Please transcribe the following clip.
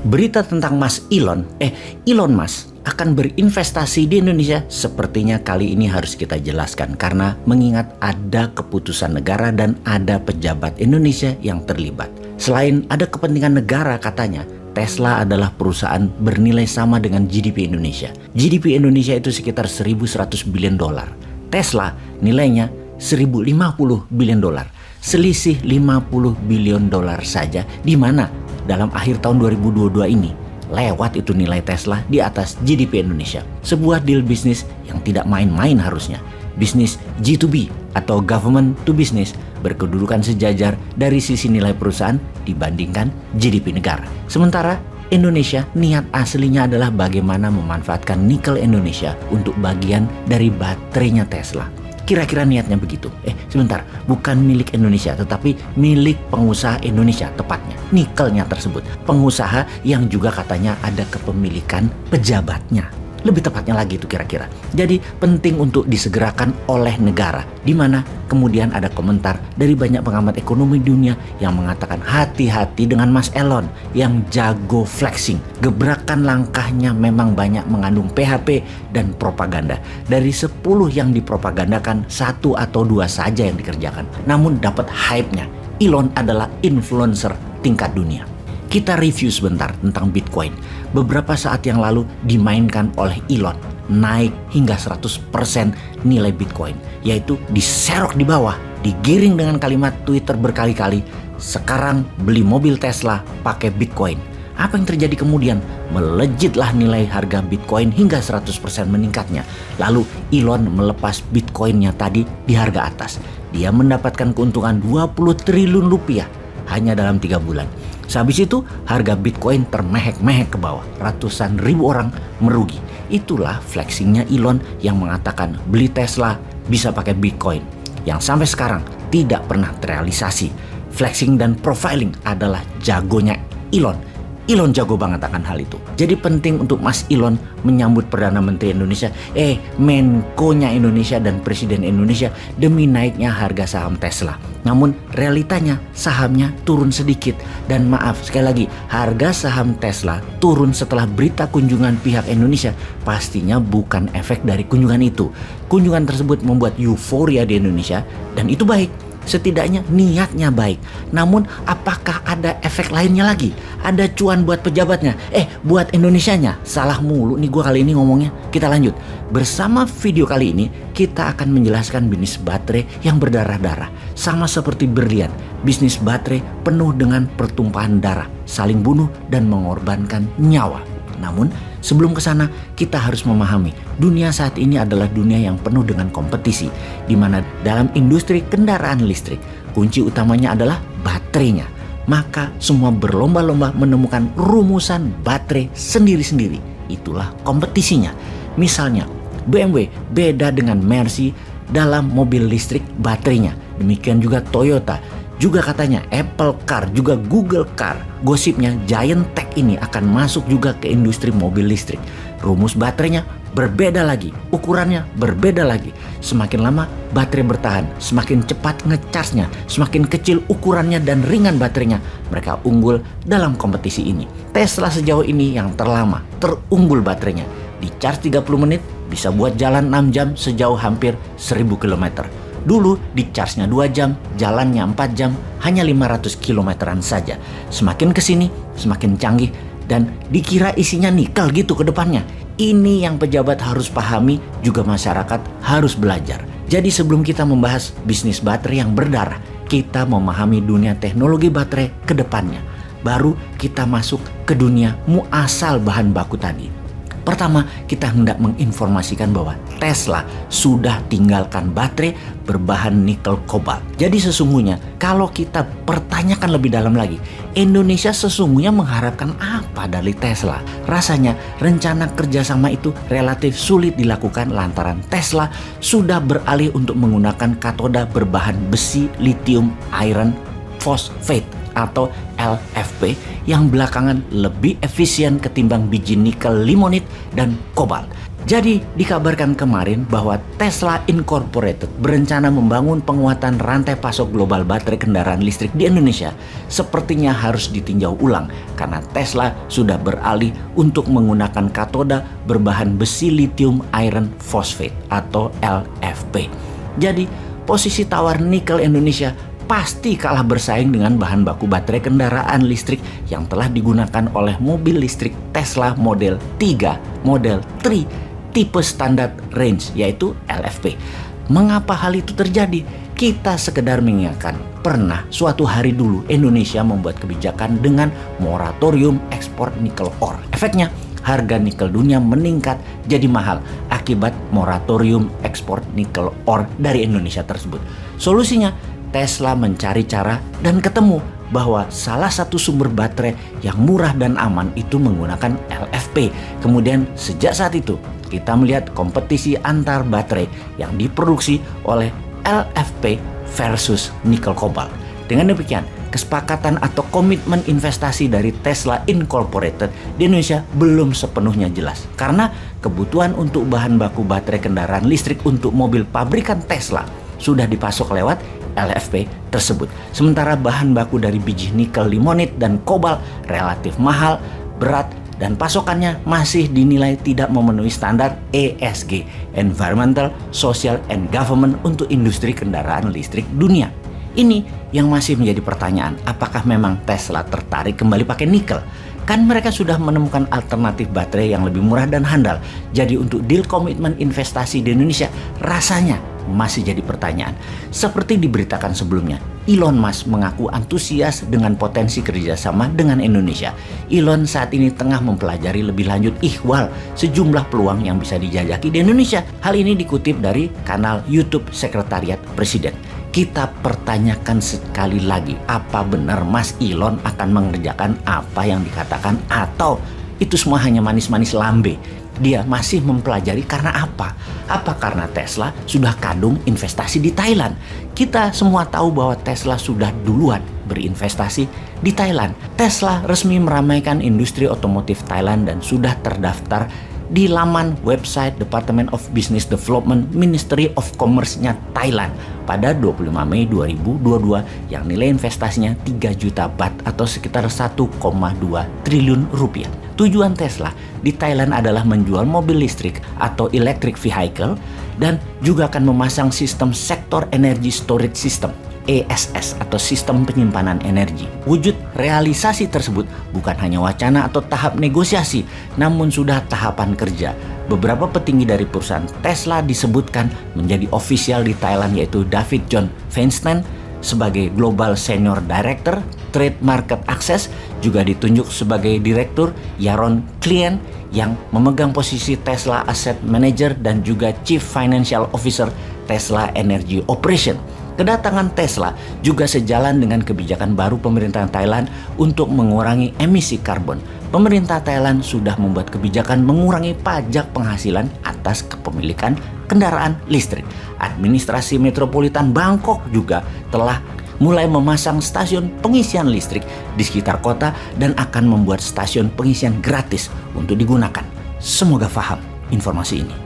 Berita tentang Elon Musk akan berinvestasi di Indonesia sepertinya kali ini harus kita jelaskan karena mengingat ada keputusan negara dan ada pejabat Indonesia yang terlibat. Selain ada kepentingan negara katanya, Tesla adalah perusahaan bernilai sama dengan GDP Indonesia. GDP Indonesia itu sekitar 1.100 billion dolar. Tesla nilainya 1.050 billion dolar. Selisih 50 billion dolar saja, di mana dalam akhir tahun 2022 ini lewat itu nilai Tesla di atas GDP Indonesia. Sebuah deal bisnis yang tidak main-main harusnya. Bisnis G2B atau government to business berkedudukan sejajar dari sisi nilai perusahaan dibandingkan GDP negara. Sementara Indonesia niat aslinya adalah bagaimana memanfaatkan nikel Indonesia untuk bagian dari baterainya Tesla. Kira-kira niatnya begitu. Sebentar, bukan milik Indonesia tetapi milik pengusaha Indonesia tepatnya. Nikelnya tersebut. Pengusaha yang juga katanya ada kepemilikan pejabatnya. Lebih tepatnya lagi itu kira-kira. Jadi penting untuk disegerakan oleh negara. Di mana kemudian ada komentar dari banyak pengamat ekonomi dunia yang mengatakan hati-hati dengan Mas Elon yang jago flexing. Gebrakan langkahnya memang banyak mengandung PHP dan propaganda. Dari 10 yang dipropagandakan, 1 atau 2 saja yang dikerjakan. Namun dapat hype-nya. Elon adalah influencer tingkat dunia. Kita review sebentar tentang Bitcoin. Beberapa saat yang lalu dimainkan oleh Elon, naik hingga 100% nilai Bitcoin, yaitu diserok di bawah, digiring dengan kalimat Twitter berkali-kali, sekarang beli mobil Tesla pakai Bitcoin. Apa yang terjadi kemudian? Melejitlah nilai harga Bitcoin hingga 100% meningkatnya. Lalu Elon melepas Bitcoinnya tadi di harga atas. Dia mendapatkan keuntungan 20 triliun rupiah hanya dalam 3 bulan. Sehabis itu harga Bitcoin termehek-mehek ke bawah. Ratusan ribu orang merugi. Itulah flexingnya Elon yang mengatakan beli Tesla bisa pakai Bitcoin, yang sampai sekarang tidak pernah terrealisasi. Flexing dan profiling adalah jagonya Elon. Elon jago banget akan hal itu. Jadi penting untuk Mas Elon menyambut Perdana Menteri Indonesia, Menko-nya Indonesia dan Presiden Indonesia demi naiknya harga saham Tesla. Namun realitanya sahamnya turun sedikit. Dan maaf sekali lagi, harga saham Tesla turun setelah berita kunjungan pihak Indonesia. Pastinya bukan efek dari kunjungan itu. Kunjungan tersebut membuat euforia di Indonesia dan itu baik. Setidaknya niatnya baik. Namun apakah ada efek lainnya lagi? Ada cuan buat pejabatnya? Buat Indonesianya? Salah mulu nih gue kali ini ngomongnya. Kita lanjut. Bersama video kali ini kita akan menjelaskan bisnis baterai yang berdarah-darah. Sama seperti berlian, bisnis baterai penuh dengan pertumpahan darah, saling bunuh dan mengorbankan nyawa. Namun sebelum ke sana kita harus memahami dunia saat ini adalah dunia yang penuh dengan kompetisi, di mana dalam industri kendaraan listrik kunci utamanya adalah baterainya. Maka semua berlomba-lomba menemukan rumusan baterai sendiri-sendiri. Itulah kompetisinya. Misalnya BMW beda dengan Mercy dalam mobil listrik baterainya. Demikian juga Toyota. Juga katanya Apple Car, juga Google Car. Gosipnya Giant Tech ini akan masuk juga ke industri mobil listrik. Rumus baterainya berbeda lagi, ukurannya berbeda lagi. Semakin lama baterai bertahan, semakin cepat ngecharge-nya, semakin kecil ukurannya dan ringan baterainya. Mereka unggul dalam kompetisi ini. Tesla sejauh ini yang terlama, terunggul baterainya. Di charge 30 menit bisa buat jalan 6 jam sejauh hampir 1000 km. Dulu di charge-nya 2 jam, jalannya 4 jam, hanya 500 kilometeran saja. Semakin kesini, semakin canggih dan dikira isinya nikel gitu ke depannya. Ini yang pejabat harus pahami, juga masyarakat harus belajar. Jadi sebelum kita membahas bisnis baterai yang berdarah, kita memahami dunia teknologi baterai ke depannya. Baru kita masuk ke dunia muasal bahan baku tadi. Pertama, kita hendak menginformasikan bahwa Tesla sudah tinggalkan baterai berbahan nikel kobalt. Jadi sesungguhnya kalau kita pertanyakan lebih dalam lagi, Indonesia sesungguhnya mengharapkan apa dari Tesla? Rasanya rencana kerjasama itu relatif sulit dilakukan lantaran Tesla sudah beralih untuk menggunakan katoda berbahan besi lithium iron phosphate atau LFP yang belakangan lebih efisien ketimbang biji nikel limonit dan kobalt. Jadi dikabarkan kemarin bahwa Tesla Incorporated berencana membangun penguatan rantai pasok global baterai kendaraan listrik di Indonesia. Sepertinya harus ditinjau ulang karena Tesla sudah beralih untuk menggunakan katoda berbahan besi lithium iron phosphate atau LFP. Jadi posisi tawar nikel Indonesia pasti kalah bersaing dengan bahan baku baterai kendaraan listrik yang telah digunakan oleh mobil listrik Tesla Model 3, Model 3, tipe standar range yaitu LFP. Mengapa hal itu terjadi? Kita sekedar mengingatkan, pernah suatu hari dulu Indonesia membuat kebijakan dengan moratorium ekspor nikel ore. Efeknya, harga nikel dunia meningkat jadi mahal akibat moratorium ekspor nikel ore dari Indonesia tersebut. Solusinya, Tesla mencari cara dan ketemu bahwa salah satu sumber baterai yang murah dan aman itu menggunakan LFP. Kemudian sejak saat itu kita melihat kompetisi antar baterai yang diproduksi oleh LFP versus nikel kobalt. Dengan demikian, kesepakatan atau komitmen investasi dari Tesla Incorporated di Indonesia belum sepenuhnya jelas. Karena kebutuhan untuk bahan baku baterai kendaraan listrik untuk mobil pabrikan Tesla sudah dipasok lewat LFP tersebut. Sementara bahan baku dari biji nikel limonit dan kobalt relatif mahal, berat, dan pasokannya masih dinilai tidak memenuhi standar ESG, Environmental, Social, and Government untuk industri kendaraan listrik dunia. Ini yang masih menjadi pertanyaan, apakah memang Tesla tertarik kembali pakai nikel? Kan mereka sudah menemukan alternatif baterai yang lebih murah dan handal. Jadi untuk deal komitmen investasi di Indonesia rasanya masih jadi pertanyaan. Seperti diberitakan sebelumnya, Elon Musk mengaku antusias dengan potensi kerjasama dengan Indonesia. Elon saat ini tengah mempelajari lebih lanjut ihwal sejumlah peluang yang bisa dijajaki di Indonesia. Hal ini dikutip dari kanal YouTube Sekretariat Presiden. Kita pertanyakan sekali lagi, apa benar Mas Elon akan mengerjakan apa yang dikatakan atau itu semua hanya manis-manis lambe? Dia masih mempelajari karena apa? Apa karena Tesla sudah kadung investasi di Thailand? Kita semua tahu bahwa Tesla sudah duluan berinvestasi di Thailand. Tesla resmi meramaikan industri otomotif Thailand dan sudah terdaftar di laman website Department of Business Development Ministry of Commerce-nya Thailand pada 25 Mei 2022 yang nilai investasinya 3 juta baht atau sekitar 1,2 triliun rupiah. Tujuan Tesla di Thailand adalah menjual mobil listrik atau electric vehicle dan juga akan memasang sistem sektor energy storage system ESS atau sistem penyimpanan energi. Wujud realisasi tersebut bukan hanya wacana atau tahap negosiasi, namun sudah tahapan kerja. Beberapa petinggi dari perusahaan Tesla disebutkan menjadi ofisial di Thailand yaitu David John Feinstein sebagai Global Senior Director Trade Market Access, juga ditunjuk sebagai Direktur Yaron Klien yang memegang posisi Tesla Asset Manager dan juga Chief Financial Officer Tesla Energy Operation. Kedatangan Tesla juga sejalan dengan kebijakan baru pemerintah Thailand untuk mengurangi emisi karbon. Pemerintah Thailand sudah membuat kebijakan mengurangi pajak penghasilan atas kepemilikan kendaraan listrik. Administrasi Metropolitan Bangkok juga telah mulai memasang stasiun pengisian listrik di sekitar kota dan akan membuat stasiun pengisian gratis untuk digunakan. Semoga paham informasi ini.